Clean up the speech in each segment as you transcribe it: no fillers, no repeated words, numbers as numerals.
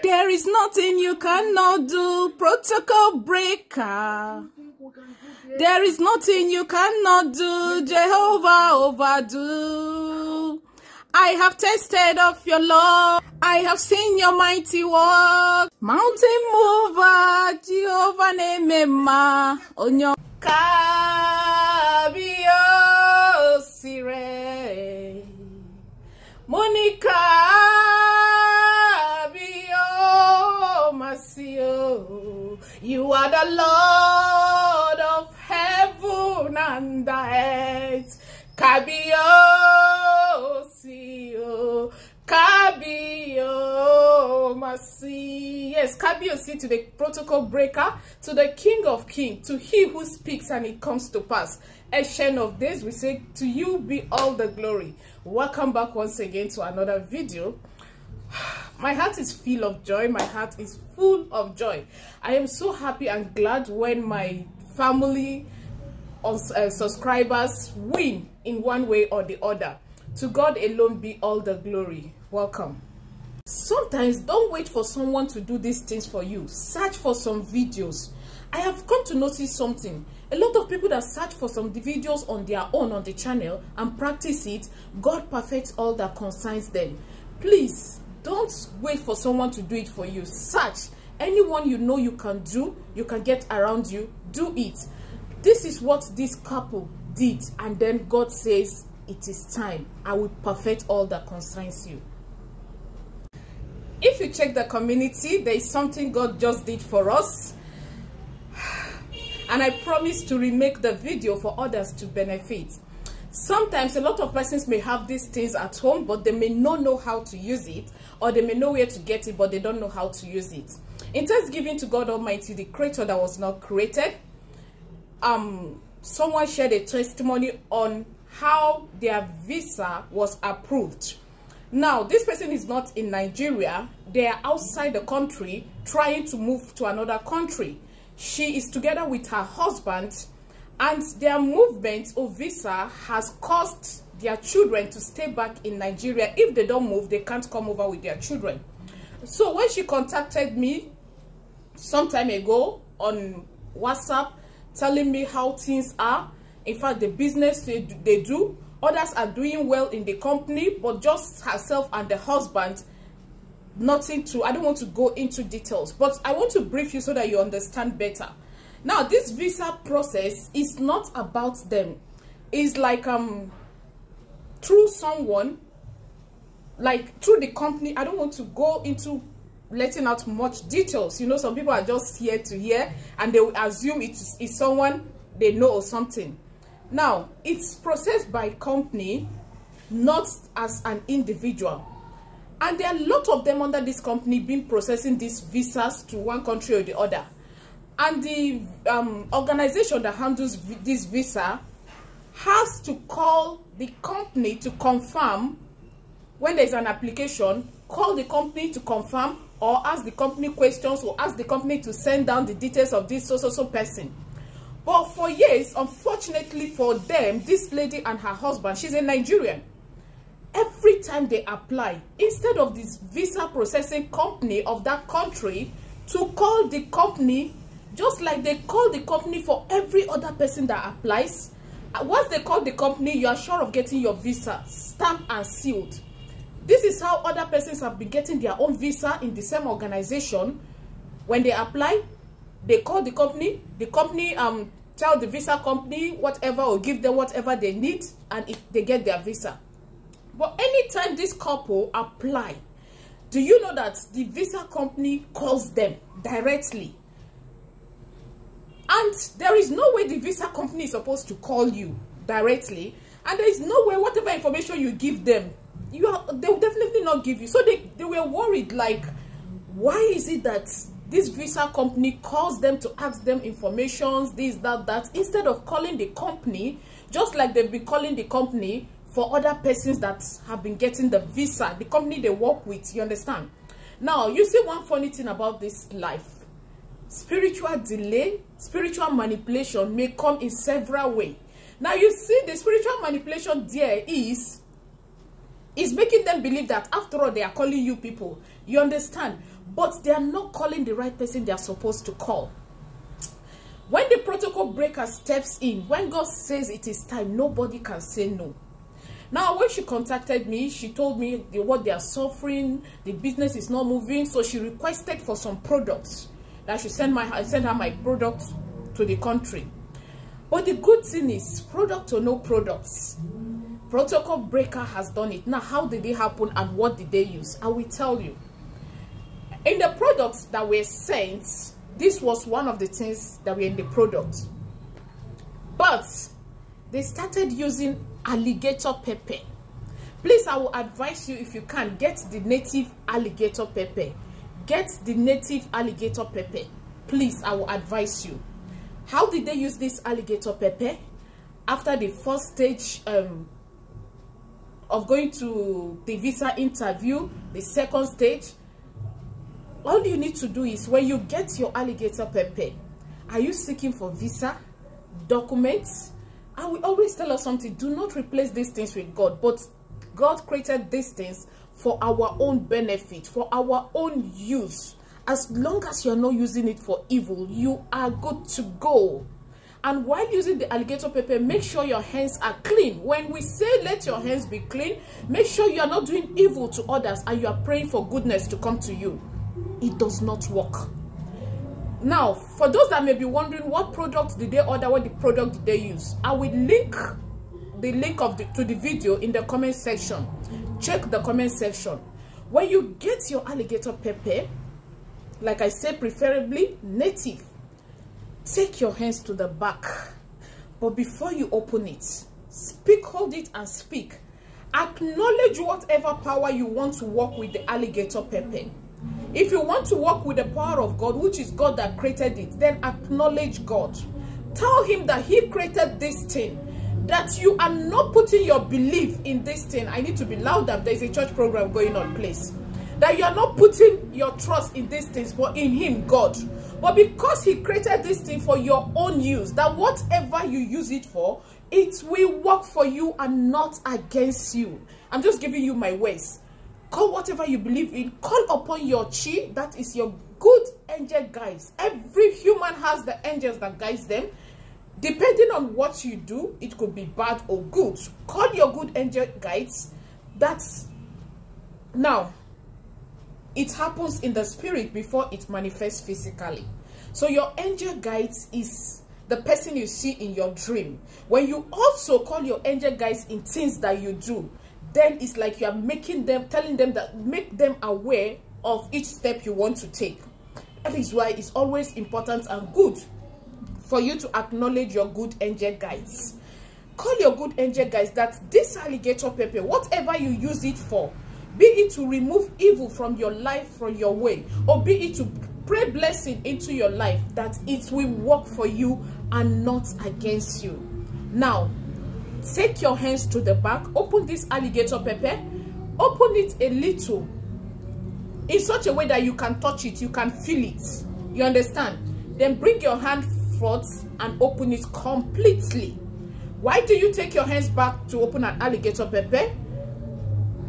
There is nothing you cannot do, protocol breaker. There is nothing you cannot do, Jehovah overdo. I have tasted of your love, I have seen your mighty work. Mountain mover, Jehovah Nemema, Onyo Kabio Sire, Monica Bio Masio. You are the Lord of heaven and the earth. Kabio Sio, Kabio Masi. Yes, Kabio Si to the protocol breaker, to the King of Kings, to he who speaks and it comes to pass. Ancient of days, we say to you be all the glory. Welcome back once again to another video. My heart is full of joy. My heart is full of joy. I am so happy and glad when my family or subscribers win in one way or the other. To God alone be all the glory. Welcome. Sometimes don't wait for someone to do these things for you. Search for some videos. I have come to notice something. A lot of people that search for some videos on their own on the channel and practice it, God perfects all that concerns them. Please don't wait for someone to do it for you. Search. Anyone you know you can do, you can get around you, do it. This is what this couple did, and then God says it is time. I will perfect all that concerns you. If you check the community, there is something God just did for us, and I promise to remake the video for others to benefit. Sometimes a lot of persons may have these things at home, but they may not know how to use it, or they may know where to get it, but they don't know how to use it. In thanksgiving to God Almighty, the creator that was not created, someone shared a testimony on how their visa was approved. Now, this person is not in Nigeria. They are outside the country trying to move to another country. She is together with her husband, and their movement of visa has caused their children to stay back in Nigeria. If they don't move, they can't come over with their children. So when she contacted me some time ago on WhatsApp, telling me how things are, in fact, the business they do, others are doing well in the company, but just herself and the husband, nothing to, I don't want to go into details, but I want to brief you so that you understand better. Now, this visa process is not about them. It's like through someone, like through the company. I don't want to go into letting out much details. You know, some people are just here to hear and they will assume it's someone they know or something. Now, it's processed by company, not as an individual. And there are a lot of them under this company been processing these visas to one country or the other. And the organization that handles this visa has to call the company to confirm when there's an application, call the company to confirm, or ask the company questions, or ask the company to send down the details of this so person. But for years, unfortunately for them, this lady and her husband, she's a Nigerian. Every time they apply, instead of this visa processing company of that country to call the company, just like they call the company for every other person that applies, once they call the company, you are sure of getting your visa stamped and sealed. This is how other persons have been getting their own visa in the same organization. When they apply, they call the company tell the visa company whatever, or give them whatever they need, and they get their visa. But anytime this couple apply, do you know that the visa company calls them directly? And there is no way the visa company is supposed to call you directly, and there is no way whatever information you give them, they will definitely not give you. So they were worried, like, why is it that this visa company calls them to ask them information, this, that, instead of calling the company, just like they've been calling the company for other persons that have been getting the visa, the company they work with, you understand? Now, you see one funny thing about this life. Spiritual delay, spiritual manipulation may come in several ways. Now, you see the spiritual manipulation there is making them believe that after all, they are calling you people. You understand? but they are not calling the right person they are supposed to call. When the protocol breaker steps in, when God says it is time, nobody can say no. Now, when she contacted me, she told me what they are suffering, the business is not moving, so she requested for some products that I should send her my products to the country. But the good thing is, product or no products, protocol breaker has done it. Now, how did it happen and what did they use? I will tell you. In the products that were sent, this was one of the things that were in the product. But they started using alligator pepper. Please, I will advise you, if you can, get the native alligator pepper. Get the native alligator pepper. Please, I will advise you. How did they use this alligator pepper? After the first stage of going to the visa interview, the second stage, all you need to do is, when you get your alligator pepper, are you seeking for visa, documents? I will always tell us something. Do not replace these things with God. But God created these things for our own benefit, for our own use. As long as you are not using it for evil, you are good to go. And while using the alligator pepper, make sure your hands are clean. When we say let your hands be clean, make sure you are not doing evil to others and you are praying for goodness to come to you. It does not work. Now, for those that may be wondering, what product did they order, what the product did they use, I will link the link to the video in the comment section. Check the comment section. When you get your alligator pepper, like I said, preferably native, take your hands to the back. But before you open it, speak, hold it and speak. Acknowledge whatever power you want to work with the alligator pepper. If you want to work with the power of God, which is God that created it, then acknowledge God. Tell him that he created this thing, that you are not putting your belief in this thing. I need to be louder. There's a church program going on, please. That you are not putting your trust in these things, but in him, God. But because he created this thing for your own use, that whatever you use it for, it will work for you and not against you. I'm just giving you my ways. Call whatever you believe in. Call upon your chi, that is your good angel guides. Every human has the angels that guides them. Depending on what you do, it could be bad or good. Call your good angel guides. That's now, it happens in the spirit before it manifests physically. So your angel guides is the person you see in your dream. When you also call your angel guides in things that you do, then it's like you are making them, telling them that, make them aware of each step you want to take. That is why it's always important and good for you to acknowledge your good angel guides. Call your good angel guides that this alligator pepper, whatever you use it for, be it to remove evil from your life, from your way, or be it to pray blessing into your life, that it will work for you and not against you. Now, take your hands to the back, open this alligator pepper, open it a little, in such a way that you can touch it, you can feel it. You understand? Then bring your hand forth and open it completely. Why do you take your hands back to open an alligator pepper?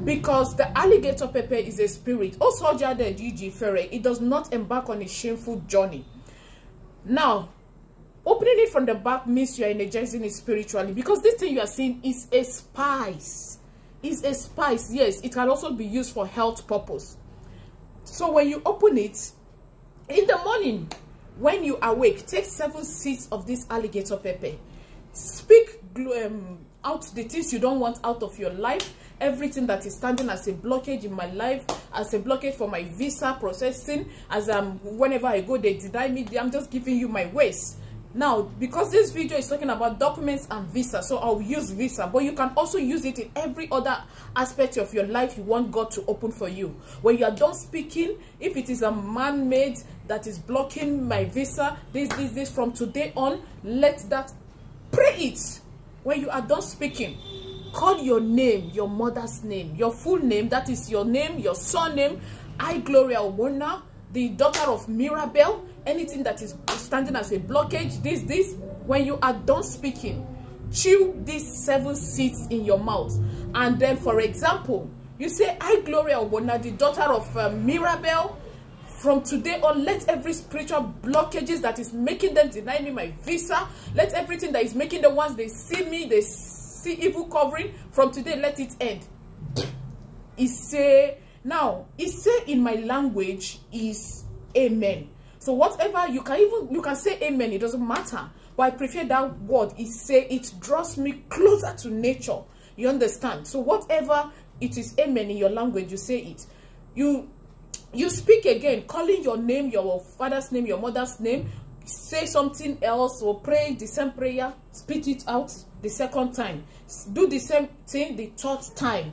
Because the alligator pepper is a spirit. Also, it does not embark on a shameful journey. Now, opening it from the back means you are energizing it spiritually, because this thing you are seeing is a spice. It's a spice. Yes, it can also be used for health purpose. So when you open it in the morning, when you awake, take 7 seeds of this alligator pepper. Speak out the things you don't want out of your life. Everything that is standing as a blockage in my life, as a blockage for my visa processing, as whenever I go they deny me. I'm just giving you my ways. Now, because this video is talking about documents and visa, so I'll use visa, but you can also use it in every other aspect of your life you want God to open for you. When you are done speaking, if it is a man-made that is blocking my visa, this from today on, let that, pray it. When you are done speaking, call your name, your mother's name, your full name, that is your name, your surname. I, Gloria Owona, the daughter of Mirabel, anything that is standing as a blockage, this, when you are done speaking, chew these 7 seeds in your mouth. And then, for example, you say, I, Gloria Owona, the daughter of Mirabel, From today on, let every spiritual blockages that is making them deny me my visa, let everything that is making them, once they see me, they see evil covering, from today, let it end. He say, now, he say in my language is amen. So whatever, you can say amen, it doesn't matter. But I prefer that word. He say it draws me closer to nature. You understand? So whatever it is amen in your language, you say it. You speak again, calling your name, your father's name, your mother's name, say something else, or pray the same prayer, spit it out the second time. Do the same thing the third time.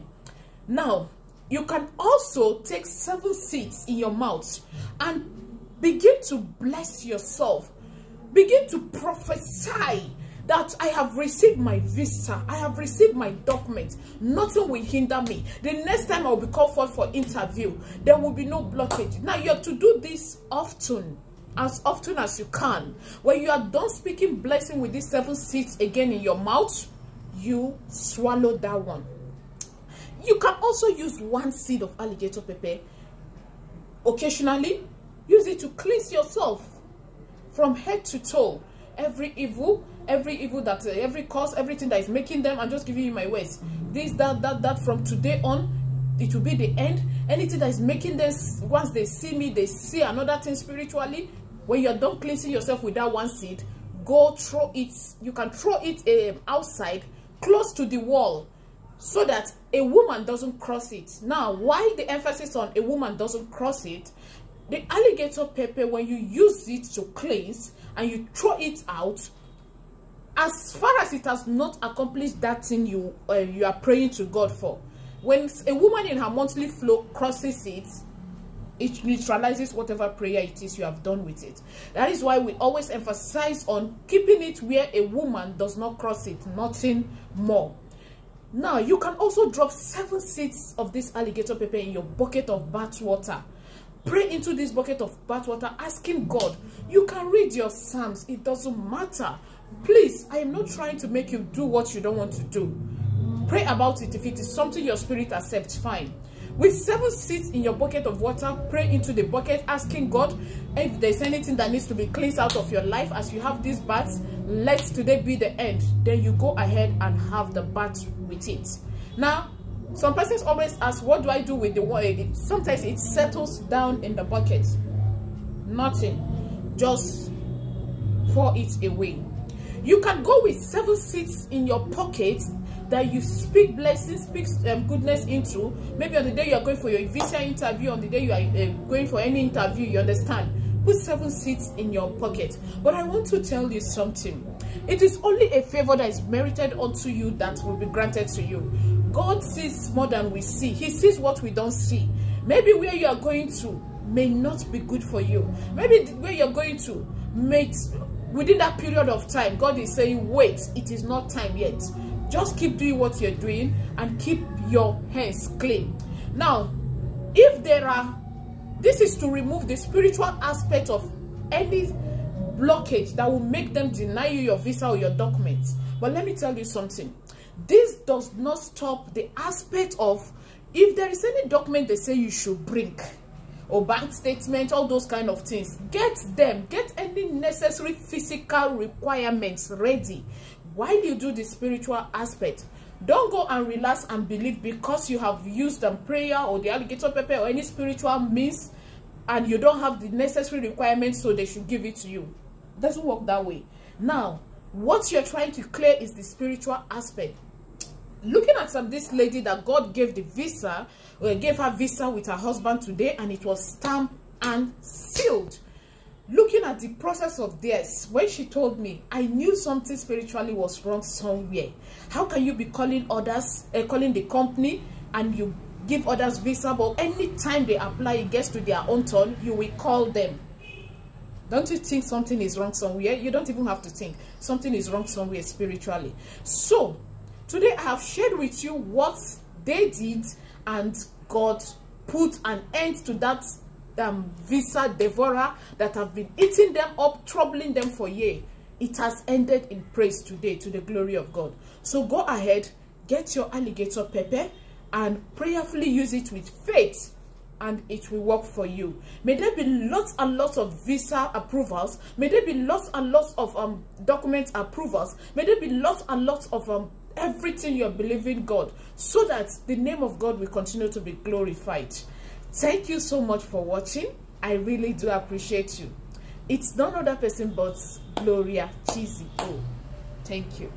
Now, you can also take 7 seeds in your mouth and begin to bless yourself. Begin to prophesy that I have received my visa, I have received my document, nothing will hinder me. The next time I will be called for interview, there will be no blockage. Now you have to do this often as you can. When you are done speaking blessing with these 7 seeds again in your mouth, you swallow that one. You can also use 1 seed of alligator pepper occasionally. Use it to cleanse yourself from head to toe. Every evil that every cause, everything that is making them. I'm just giving you my words. This, that from today on, it will be the end. Anything that is making them, once they see me, they see another thing spiritually. When you're done cleansing yourself with that 1 seed, go throw it. You can throw it outside, close to the wall, so that a woman doesn't cross it. Now, why the emphasis on a woman doesn't cross it? The alligator pepper, when you use it to cleanse and you throw it out, as far as it has not accomplished that thing you are praying to God for, when a woman in her monthly flow crosses it, it neutralizes whatever prayer it is you have done with it. That is why we always emphasize on keeping it where a woman does not cross it, nothing more. Now, you can also drop 7 seeds of this alligator pepper in your bucket of bath water. Pray into this bucket of bath water, asking God. You can read your Psalms. It doesn't matter. Please, I am not trying to make you do what you don't want to do. Pray about it. If it is something your spirit accepts, fine. With 7 seeds in your bucket of water, pray into the bucket, asking God if there's anything that needs to be cleansed out of your life as you have these baths. Let today be the end. Then you go ahead and have the bath with it. Now, some persons always ask, what do I do with the water? Sometimes it settles down in the bucket. Nothing. Just pour it away. You can go with 7 seeds in your pocket that you speak blessings, speak goodness into. Maybe on the day you are going for your visa interview, on the day you are going for any interview, you understand. Put 7 seeds in your pocket. But I want to tell you something. It is only a favor that is merited unto you that will be granted to you. God sees more than we see. He sees what we don't see. Maybe where you are going to may not be good for you. Maybe where you're going to may, within that period of time, God is saying, wait, it is not time yet. Just keep doing what you're doing and keep your hands clean. Now, if there are, this is to remove the spiritual aspect of any blockage that will make them deny you your visa or your documents. But let me tell you something. This does not stop the aspect of, if there is any document they say you should bring, or bank statement, all those kind of things, get them. Get any necessary physical requirements ready while you do the spiritual aspect. Don't go and relax and believe because you have used prayer or the alligator pepper or any spiritual means and you don't have the necessary requirements, so they should give it to you. It doesn't work that way. Now, what you're trying to clear is the spiritual aspect. Looking at this lady that God gave the visa, gave her visa with her husband today, and it was stamped and sealed. Looking at the process of this, when she told me, I knew something spiritually was wrong somewhere. How can you be calling others, calling the company, and you give others visa, but anytime they apply, it gets to their own turn, you will call them? Don't you think something is wrong somewhere? You don't even have to think. Something is wrong somewhere spiritually. So, today I have shared with you what they did, and God put an end to that visa devourer that have been eating them up, troubling them for years. It has ended in praise today, to the glory of God. So go ahead, get your alligator pepper and prayerfully use it with faith. and it will work for you. May there be lots and lots of visa approvals. May there be lots and lots of document approvals. May there be lots and lots of everything you're believing God, so that the name of God will continue to be glorified. Thank you so much for watching. I really do appreciate you. It's none other person but Gloria Chizzy. Thank you.